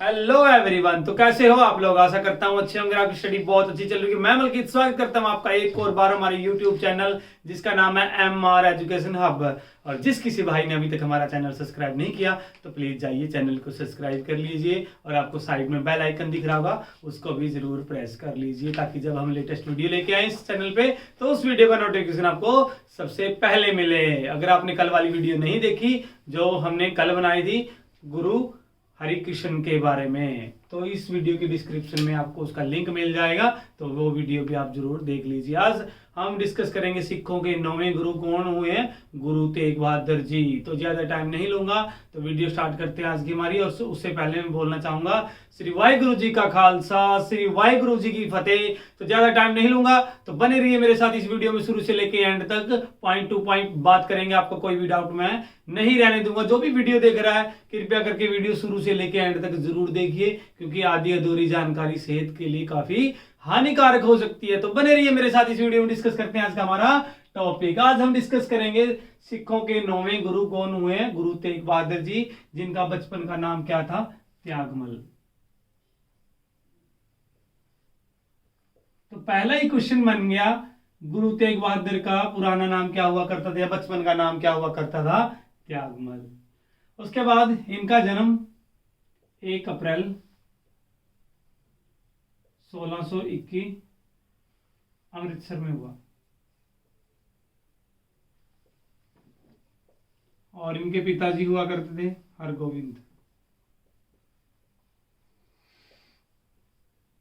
Hello everyone. तो कैसे हो आप लोग? आशा करता हूँ अच्छे होंगे, आपकी स्टडी बहुत अच्छी चल रही है। मैं मलकीत स्वागत करता हूँ आपका एक और बार हमारे यूट्यूब चैनल जिसका नाम है MR एजुकेशन हब। और जिस किसी भाई ने अभी तक हमारा चैनल सब्सक्राइब नहीं किया तो प्लीज जाइए चैनल को सब्सक्राइब कर लीजिए और आपको साइड में बेल आइकन दिख रहा होगा उसको भी जरूर प्रेस कर लीजिए ताकि जब हम लेटेस्ट वीडियो लेके आए इस चैनल पे तो उस वीडियो का नोटिफिकेशन आपको सबसे पहले मिले। अगर आपने कल वाली वीडियो नहीं देखी जो हमने कल बनाई थी गुरु हरि कृष्ण के बारे में, तो इस वीडियो की डिस्क्रिप्शन में आपको उसका लिंक मिल जाएगा, तो वो वीडियो भी आप जरूर देख लीजिए। आज हम डिस्कस करेंगे सिखों के 9वें गुरु कौन हुए हैं, गुरु तेग बहादुर जी। तो ज्यादा टाइम नहीं लूंगा तो वीडियो स्टार्ट करते हैं आज की हमारी। और उससे पहले मैं बोलना चाहूंगा श्री वाहिगुरु जी का खालसा, श्री वाहिगुरु जी की फतेह। तो ज्यादा टाइम नहीं लूंगा तो बने रहिए मेरे साथ इस वीडियो में शुरू से लेके एंड तक, पॉइंट टू पॉइंट बात करेंगे। आपको कोई भी डाउट मैं नहीं रहने दूंगा। जो भी वीडियो देख रहा है कृपया करके वीडियो शुरू से लेके एंड तक जरूर देखिए क्योंकि आधी अधूरी जानकारी सेहत के लिए काफी हानिकारक हो सकती है। तो बने रहिए मेरे साथ इस वीडियो में। डिस्कस करते हैं आज का हमारा टॉपिक। आज हम डिस्कस करेंगे सिखों के 9वें गुरु कौन हुए हैं, गुरु तेग बहादुर जी, जिनका बचपन का नाम क्या था, त्यागमल। तो पहला ही क्वेश्चन बन गया, गुरु तेग बहादुर का पुराना नाम क्या हुआ करता था या बचपन का नाम क्या हुआ करता था, त्यागमल। उसके बाद इनका जन्म 1 अप्रैल 1621 अमृतसर में हुआ और इनके पिताजी हुआ करते थे हरगोविंद,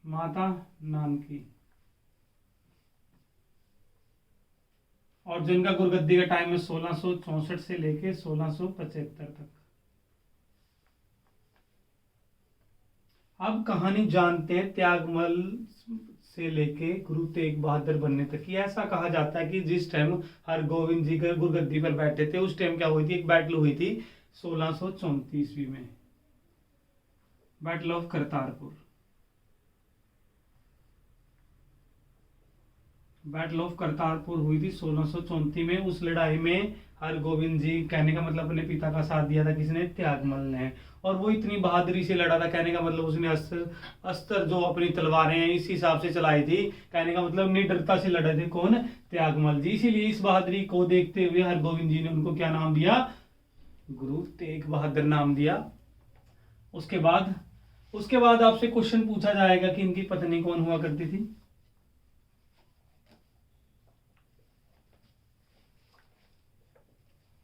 माता नानकी। और जिनका गुरगद्दी का टाइम है 1664 से लेके 1675 तक। अब कहानी जानते हैं त्यागमल से लेके गुरु तेग बहादुर बनने तक की। ऐसा कहा जाता है कि जिस टाइम हरगोविंद जी के गुरगद्दी पर बैठे थे उस टाइम क्या हुई थी, एक बैटल हुई थी 1634 ईस्वी में, battle of Kartarpur. Battle of Kartarpur हुई थी 1634 में। उस लड़ाई में हरगोविंद जी, कहने का मतलब अपने पिता का साथ दिया था किसने, त्यागमल ने। और वो इतनी बहादुरी से लड़ा था, कहने का मतलब उसने अस्त्र जो अपनी तलवारें हैं इस हिसाब से चलाई थी, कहने का मतलब निडरता से लड़े थे कौन, त्यागमल जी। इसीलिए इस बहादुरी को देखते हुए हरगोविंद जी ने उनको क्या नाम दिया, गुरु तेग बहादुर नाम दिया। उसके बाद आपसे क्वेश्चन पूछा जाएगा कि इनकी पत्नी कौन हुआ करती थी।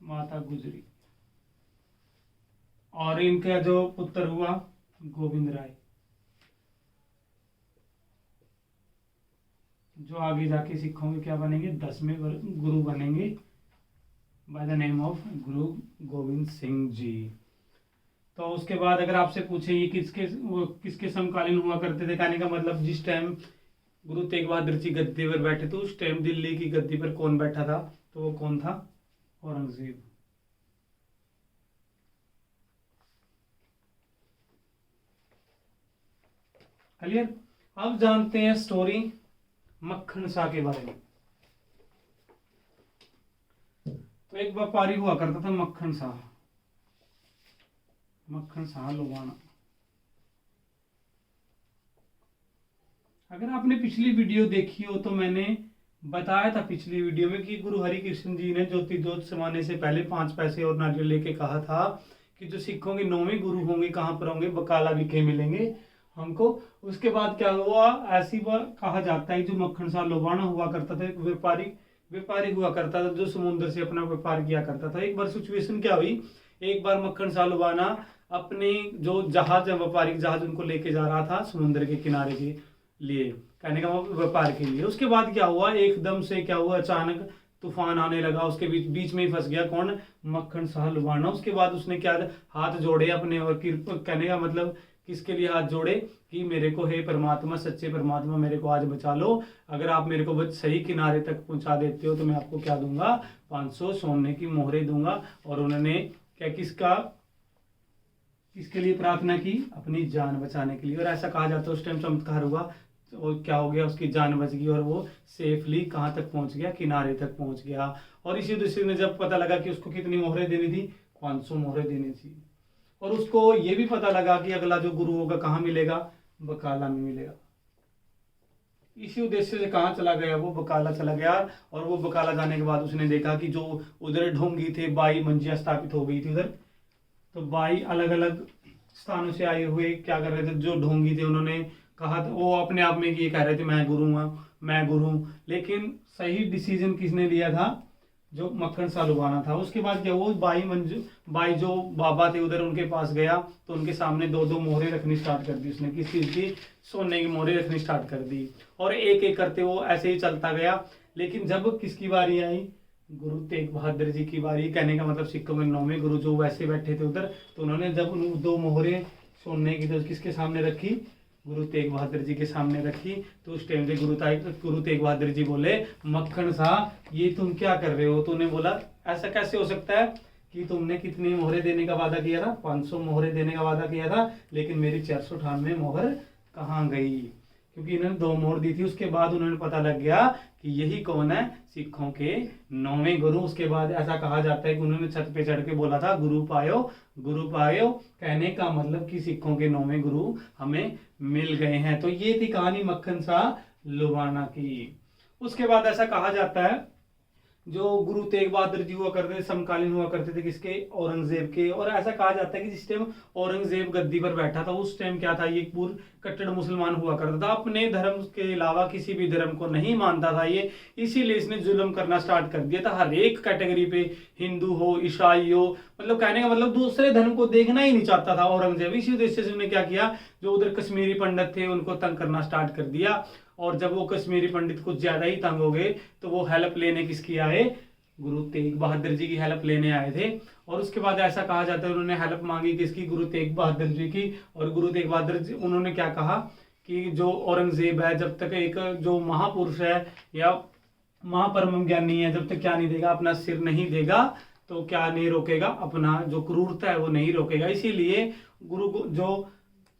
माता गुजरी। और इनका जो पुत्र हुआ गोविंद राय, जो आगे जाके सिखों के क्या बनेंगे, 10वें गुरु बनेंगे बाय द नेम ऑफ गुरु गोविंद सिंह जी। तो उसके बाद अगर आपसे पूछे ये किसके समकालीन हुआ करते थे, कहने का मतलब जिस टाइम गुरु तेग बहादुर जी गद्दी पर बैठे थे उस टाइम दिल्ली की गद्दी पर कौन बैठा था, तो वो कौन था, औरंगजेब। क्लियर। अब जानते हैं स्टोरी मक्खन शाह के बारे में। तो एक व्यापारी हुआ करता था मक्खन शाह लोहाना। अगर आपने पिछली वीडियो देखी हो तो मैंने बताया था पिछली वीडियो में कि गुरु हरि कृष्ण जी ने ज्योति जोत समाने से पहले 5 पैसे और नारियल लेके कहा था कि जो सिखों के 9वें गुरु होंगे कहाँ पर होंगे, बकाला विखे मिलेंगे हमको। उसके बाद क्या हुआ, ऐसी बात कहा जाता है जो मक्खन शाह लोहाना हुआ करता था, एक व्यापारी हुआ करता था जो समुद्र से अपना व्यापार किया करता था। एक बार सिचुएशन क्या हुई, एक बार मक्खन शाह लोहाना अपने जो जहाज है, व्यापारिक जहाज उनको लेके जा रहा था समुद्र के किनारे के लिए, कहने का व्यापार के लिए। उसके बाद क्या हुआ, एकदम से क्या हुआ, अचानक तूफान आने लगा, उसके बीच में ही फंस गया कौन, मक्खन शाह लोहाना। उसके बाद उसने क्या हाथ जोड़े अपने, और कहने का मतलब किसके लिए हाथ जोड़े कि मेरे को हे परमात्मा, सच्चे परमात्मा मेरे को आज बचा लो, अगर आप मेरे को सही किनारे तक पहुंचा देते हो तो मैं आपको क्या दूंगा, 500 सोने की मोहरें दूंगा। और उन्होंने क्या किसके लिए प्रार्थना की, अपनी जान बचाने के लिए। और ऐसा कहा जाता है उस टाइम चमत्कार हुआ और क्या हो गया, उसकी जान बच गई और वो सेफली कहाँ तक पहुंच गया, किनारे तक पहुंच गया। और इसी दूसरे ने जब पता लगा कि उसको कितनी मोहरें देनी थी, 500 मोहरें देनी थी। और उसको ये भी पता लगा कि अगला जो गुरु होगा कहाँ मिलेगा, बकाला में मिलेगा। इसी उद्देश्य से कहाँ चला गया, वो बकाला चला गया। और वो बकाला जाने के बाद उसने देखा कि जो उधर ढोंगी थे 22 मंजियां स्थापित हो गई थी उधर। तो 22 अलग अलग स्थानों से आए हुए क्या कर रहे थे, जो ढोंगी थे उन्होंने कहा, वो अपने आप में ये कह रहे थे मैं गुरु हूँ, मैं गुरु हूँ। लेकिन सही डिसीजन किसने लिया था, जो मक्खन शाह लुबाना था। उसके बाद क्या, वो 22 जो बाबा थे उधर उनके पास गया, तो उनके सामने 2-2 मोहरे रखनी स्टार्ट कर दी उसने। किस चीज़ की, सोने की मोहरे रखनी स्टार्ट कर दी। और एक एक करते वो ऐसे ही चलता गया। लेकिन जब किसकी बारी आई, गुरु तेग बहादुर जी की बारी। कहने का मतलब सिखों के 9वें गुरु जो वैसे बैठे थे उधर, तो उन्होंने जब उन 2 मोहरे सोने की तो किसके सामने रखी, गुरु तेग बहादुर जी के सामने रखी। तो उस टाइम पे गुरु तेग बहादुर जी बोले, मक्खन शाह ये तुम क्या कर रहे हो। तो उन्हें बोला ऐसा कैसे हो सकता है कि तुमने कितनी मोहरे देने का वादा किया था, 500 मोहरे देने का वादा किया था, लेकिन मेरी 498 मोहर कहाँ गई। क्योंकि इन्होंने 2 मोहर दी थी। उसके बाद उन्होंने पता लग गया कि यही कौन है, सिखों के 9वें गुरु। उसके बाद ऐसा कहा जाता है कि उन्होंने छत पे चढ़ के बोला था, गुरु पायो, गुरु पायो। कहने का मतलब कि सिखों के 9वें गुरु हमें मिल गए हैं। तो ये थी कहानी मक्खन शाह लुबाना की। उसके बाद ऐसा कहा जाता है, जो गुरु तेग बहादुर जी हुआ करते थे, समकालीन हुआ करते थे किसके, औरंगजेब के। और ऐसा कहा जाता है कि जिस टाइम औरंगजेब गद्दी पर बैठा था, उस टाइम क्या था, ये पूर्ण कट्टर मुसलमान हुआ करता था, अपने धर्म के अलावा किसी भी धर्म को नहीं मानता था ये। इसीलिए इसने जुल्म करना स्टार्ट कर दिया था हर एक कैटेगरी पे, हिंदू हो, ईसाई हो, मतलब कहने का मतलब दूसरे धर्म को देखना ही नहीं चाहता था औरंगजेब। इसी उद्देश्य से उन्होंने क्या किया, जो उधर कश्मीरी पंडित थे उनको तंग करना स्टार्ट कर दिया। और जब वो कश्मीरी पंडित कुछ ज्यादा ही तंग हो गए, तो वो हेल्प लेने किसकी आए, गुरु तेग बहादुर जी की हेल्प लेने आए थे। और उसके बाद ऐसा कहा जाता है उन्होंने हेल्प मांगी किसकी, गुरु तेग बहादुर जी की। और गुरु तेग बहादुर जी उन्होंने क्या कहा कि जो औरंगजेब है, जब तक एक जो महापुरुष है या महापरम ज्ञानी है, जब तक क्या नहीं देगा, अपना सिर नहीं देगा, तो क्या नहीं रोकेगा, अपना जो क्रूरता है वो नहीं रोकेगा। इसीलिए गुरु जो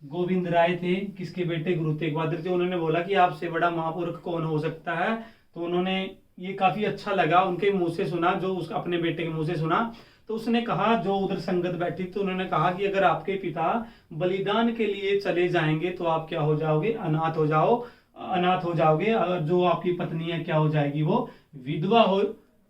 गोविंद राय थे, किसके बेटे, गुरु तेग बहादुर जी, उन्होंने बोला कि आपसे बड़ा महापुरुष कौन हो सकता है। तो उन्होंने ये काफी अच्छा लगा उनके मुंह से सुना, जो उस अपने बेटे के मुंह से सुना। तो उसने कहा, जो उधर संगत बैठी, तो उन्होंने कहा कि अगर आपके पिता बलिदान के लिए चले जाएंगे तो आप क्या हो जाओगे, अनाथ हो जाओगे। अगर जो आपकी पत्नी है क्या हो जाएगी, वो विधवा हो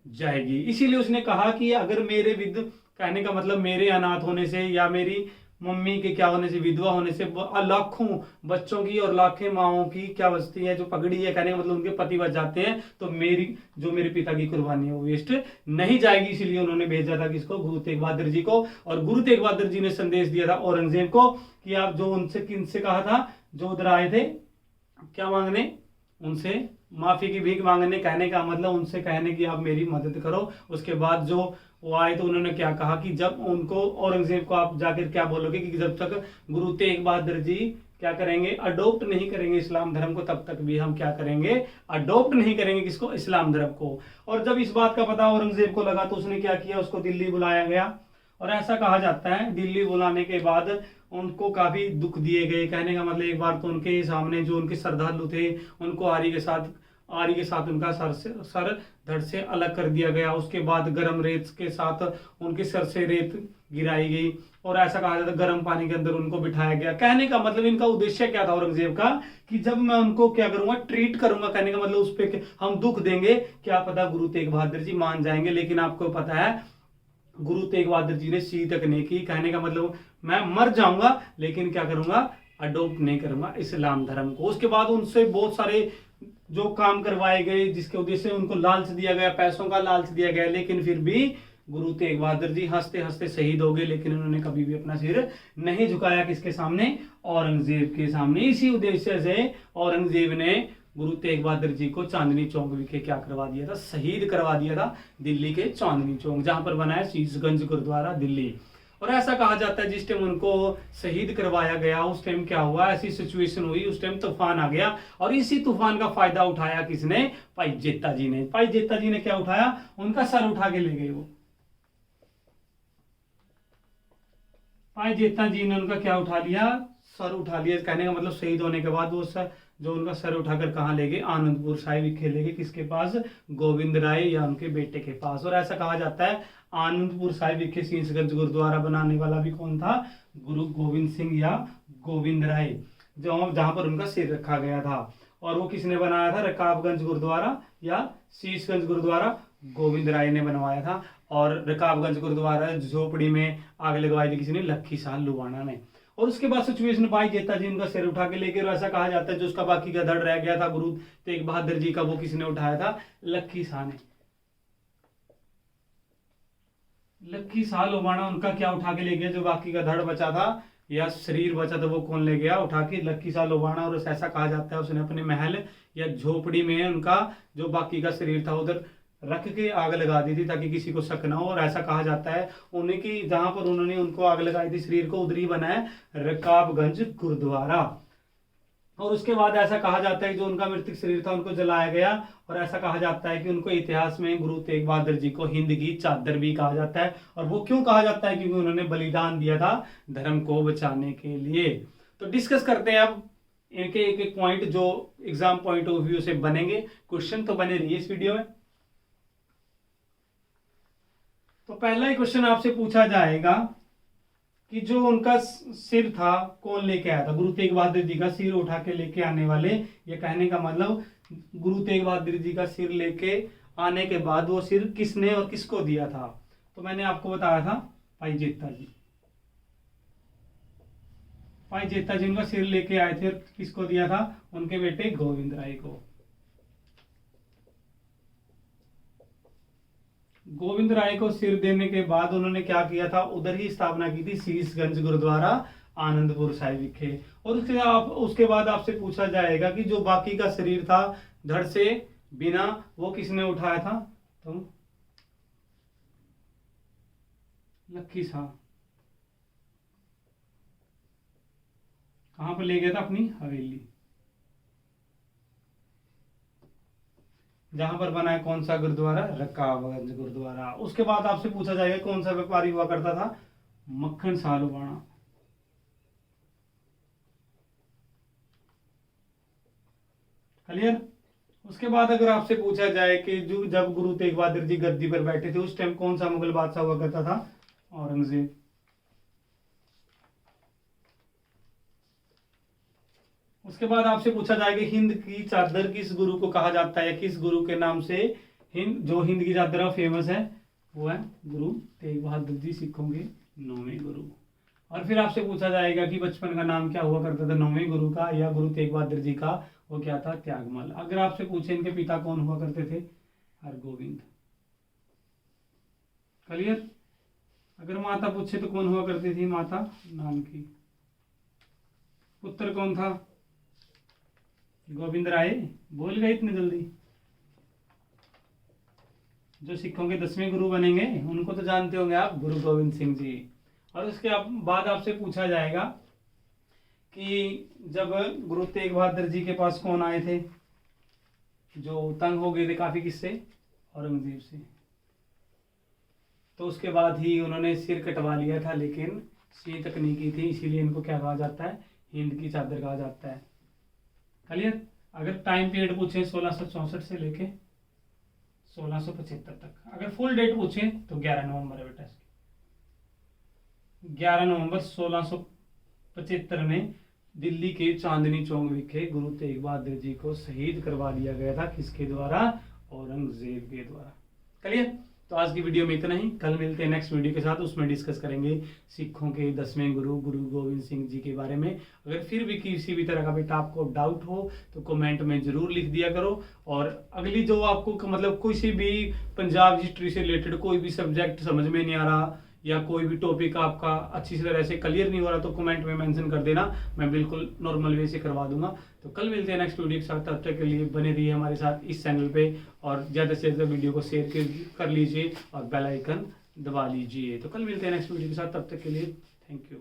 जाएगी। इसीलिए उसने कहा कि अगर मेरे कहने का मतलब मेरे अनाथ होने से या मेरी मम्मी के क्या होने से, विधवा होने से लाखों बच्चों की और लाखों माओं की क्या बचती है, जो पगड़ी है, कहने का मतलब उनके पति बच जाते हैं, तो मेरे पिता की कुर्बानी है वो वेस्ट नहीं जाएगी। इसीलिए उन्होंने भेजा था किसको, गुरु तेग बहादुर जी को। और गुरु तेग बहादुर जी ने संदेश दिया था औरंगजेब को कि आप जो उनसे किनसे कहा था, जो उधर आए थे क्या मांगने, उनसे माफी की भीख मांगने। कहने का मतलब उनसे कहने की आप मेरी मदद करो। उसके बाद जो वो आए तो उन्होंने क्या कहा कि जब उनको औरंगजेब को आप जाकर क्या बोलोगे कि जब तक गुरु तेग बहादुर जी क्या करेंगे, अडोप्ट नहीं करेंगे इस्लाम धर्म को, तब तक भी हम क्या करेंगे, अडोप्ट नहीं करेंगे किसको, इस्लाम धर्म को। और जब इस बात का पता औरंगजेब को लगा, तो उसने क्या किया, उसको दिल्ली बुलाया गया। और ऐसा कहा जाता है दिल्ली बुलाने के बाद उनको काफी दुख दिए गए। कहने का मतलब एक बार तो उनके सामने जो उनके श्रद्धालु थे, उनको आरी के साथ उनका सर धड़ से अलग कर दिया गया। उसके बाद गर्म रेत के साथ उनके सर से रेत गिराई गई। और ऐसा कहा जाता है गर्म पानी के अंदर उनको बिठाया गया। कहने का मतलब इनका उद्देश्य क्या था औरंगजेब का, कि जब मैं उनको क्या करूंगा, ट्रीट करूंगा। कहने का मतलब उस पर हम दुख देंगे, क्या पता गुरु तेग बहादुर जी मान जाएंगे। लेकिन आपको पता है गुरु तेग बहादुर जी ने सी तक नहीं की। कहने का मतलब मैं मर जाऊंगा, लेकिन क्या करूंगा, अडोप्ट नहीं करूंगा इस्लाम धर्म को। उसके बाद उनसे बहुत सारे जो काम करवाए गए, जिसके उद्देश्य से उनको लालच दिया गया, पैसों का लालच दिया गया। लेकिन फिर भी गुरु तेग बहादुर जी हंसते हंसते शहीद हो गए। लेकिन उन्होंने कभी भी अपना सिर नहीं झुकाया किसके सामने, औरंगजेब के सामने। इसी उद्देश्य से औरंगजेब ने गुरु तेग बहादुर जी को चांदनी चौक विखे क्या करवा दिया था, शहीद करवा दिया था, दिल्ली के चांदनी चौक, जहां पर बना है शीशगंज गुरुद्वारा दिल्ली। और ऐसा कहा जाता है जिस टाइम उनको शहीद करवाया गया, उस टाइम क्या हुआ, ऐसी सिचुएशन हुई, उस टाइम तूफान आ गया। और इसी तूफान का फायदा उठाया किसने, भाई जेता जी ने। भाई जेता जी ने क्या उठाया, उनका सर उठा के ले गए। वो भाई जेता जी ने उनका क्या उठा लिया, सर उठा लिया। कहने का मतलब शहीद होने के बाद वो सर जो उनका सर उठाकर कहाँ ले गए, आनंदपुर साहिब विखे ले गए। किसके पास, गोविंद राय या उनके बेटे के पास। और ऐसा कहा जाता है आनंदपुर साहिब विखे शीशगंज गुरुद्वारा बनाने वाला भी कौन था? गुरु गोविंद सिंह या गोविंद राय, जहां पर उनका सिर रखा गया था। और वो किसने बनाया था? रकाबगंज गुरुद्वारा या शीशगंज गुरुद्वारा? गोविंद राय ने बनवाया था। और रकाबगंज गुरुद्वारा झोपड़ी में आग लगवाई थी किसी ने? लखी शाह लुबाना ने। और उसके बाद सिचुएशन भाई जेता जी उनका सिर उठा के लेके, ऐसा कहा जाता है जो उसका बाकी का धड़ रह गया था गुरु तेग बहादुर जी का, वो किसने उठाया था? लखी शाह ने। लखी शाह लुबाना उनका क्या उठा के ले गया? जो बाकी का धड़ बचा था या शरीर बचा था वो कौन ले गया उठा के? लखी शाह लुबाना। और ऐसा कहा जाता है उसने अपने महल या झोपड़ी में उनका जो बाकी का शरीर था उधर रख के आग लगा दी थी ताकि किसी को शक ना हो। और ऐसा कहा जाता है उन्हें कि जहां पर उन्होंने उनको आग लगाई थी शरीर को, उधर ही बना है रकाबगंज गुरुद्वारा। और उसके बाद ऐसा कहा जाता है कि जो उनका मृतक शरीर था उनको जलाया गया। और ऐसा कहा जाता है कि उनको इतिहास में गुरु तेग बहादुर जी को हिंद की चादर भी कहा जाता है। और वो क्यों कहा जाता है? क्योंकि उन्होंने बलिदान दिया था धर्म को बचाने के लिए। तो डिस्कस करते हैं अब इनके एक एक पॉइंट जो एग्जाम पॉइंट ऑफ व्यू से बनेंगे। क्वेश्चन तो बने रहिए इस वीडियो में। तो पहला ही क्वेश्चन आपसे पूछा जाएगा कि जो उनका सिर था कौन लेके आया था? गुरु तेग बहादुर जी का सिर उठा के लेके आने वाले, ये कहने का मतलब गुरु तेग बहादुर जी का सिर लेके आने के बाद वो सिर किसने और किसको दिया था? तो मैंने आपको बताया था भाई जेता जी। भाई जेता जी उनका सिर लेके आए थे और किसको दिया था? उनके बेटे गोविंद राय को। गोविंद राय को सिर देने के बाद उन्होंने क्या किया था? उधर ही स्थापना की थी शीशगंज गुरुद्वारा आनंदपुर साहिब विखे। और उसके बाद आपसे पूछा जाएगा कि जो बाकी का शरीर था धड़ से बिना, वो किसने उठाया था? तो लखी शाह। कहां पर ले गया था? अपनी हवेली, जहां पर बना है कौन सा गुरुद्वारा? रकाबगंज गुरुद्वारा। उसके बाद आपसे पूछा जाएगा कौन सा व्यापारी हुआ करता था? मक्खन शाह लुबाना। क्लियर? उसके बाद अगर आपसे पूछा जाए कि जो जब गुरु तेग बहादुर जी गद्दी पर बैठे थे उस टाइम कौन सा मुगल बादशाह हुआ करता था? औरंगजेब। उसके बाद आपसे पूछा जाएगा हिंद की चादर किस गुरु को कहा जाता है? किस गुरु के नाम से जो हिंद की चादर फेमस है वो है गुरु तेग बहादुर जी, सिखों के 9वें गुरु। और फिर आपसे पूछा जाएगा कि बचपन का नाम क्या हुआ करता था 9वें गुरु का या गुरु तेग बहादुर जी का? वो क्या था? त्यागमल। अगर आपसे पूछे इनके पिता कौन हुआ करते थे? हरगोविंद। क्लियर? अगर माता पूछे तो कौन हुआ करती थी? माता नानकी। पुत्र कौन था? गोविंद राय। बोल गए इतने जल्दी? जो सिखों के 10वें गुरु बनेंगे उनको तो जानते होंगे आप, गुरु गोविंद सिंह जी। और उसके बाद आपसे पूछा जाएगा कि जब गुरु तेग बहादुर जी के पास कौन आए थे जो तंग हो गए थे काफी किससे? औरंगजेब से। तो उसके बाद ही उन्होंने सिर कटवा लिया था, लेकिन सी तकनीकी थी, इसीलिए इनको क्या कहा जाता है? हिंद की चादर कहा जाता है। क्लियर? अगर टाइम पीरियड पूछे 1664 से लेके 1675 तक। अगर फुल डेट पूछे तो 11 नवंबर है बेटा। 11 नवंबर 1675 में दिल्ली के चांदनी चौक विखे गुरु तेग बहादुर जी को शहीद करवा दिया गया था। किसके द्वारा? औरंगजेब के द्वारा। क्लियर? तो आज की वीडियो में इतना ही। कल मिलते हैं नेक्स्ट वीडियो के साथ, उसमें डिस्कस करेंगे सिखों के 10वें गुरु गुरु गोविंद सिंह जी के बारे में। अगर फिर भी किसी भी तरह का बेटा आपको डाउट हो तो कमेंट में जरूर लिख दिया करो। और अगली जो आपको मतलब किसी भी पंजाब हिस्ट्री से रिलेटेड कोई भी सब्जेक्ट समझ में नहीं आ रहा या कोई भी टॉपिक आपका अच्छी तरह से क्लियर नहीं हो रहा तो कमेंट में मेंशन कर देना, मैं बिल्कुल नॉर्मल वे से करवा दूंगा। तो कल मिलते हैं नेक्स्ट वीडियो के साथ, तब तक के लिए बने रहिए हमारे साथ इस चैनल पे और ज़्यादा से ज़्यादा वीडियो को शेयर कर लीजिए और बेल आइकन दबा लीजिए। तो कल मिलते हैं नेक्स्ट वीडियो के साथ, तब तक के लिए थैंक यू।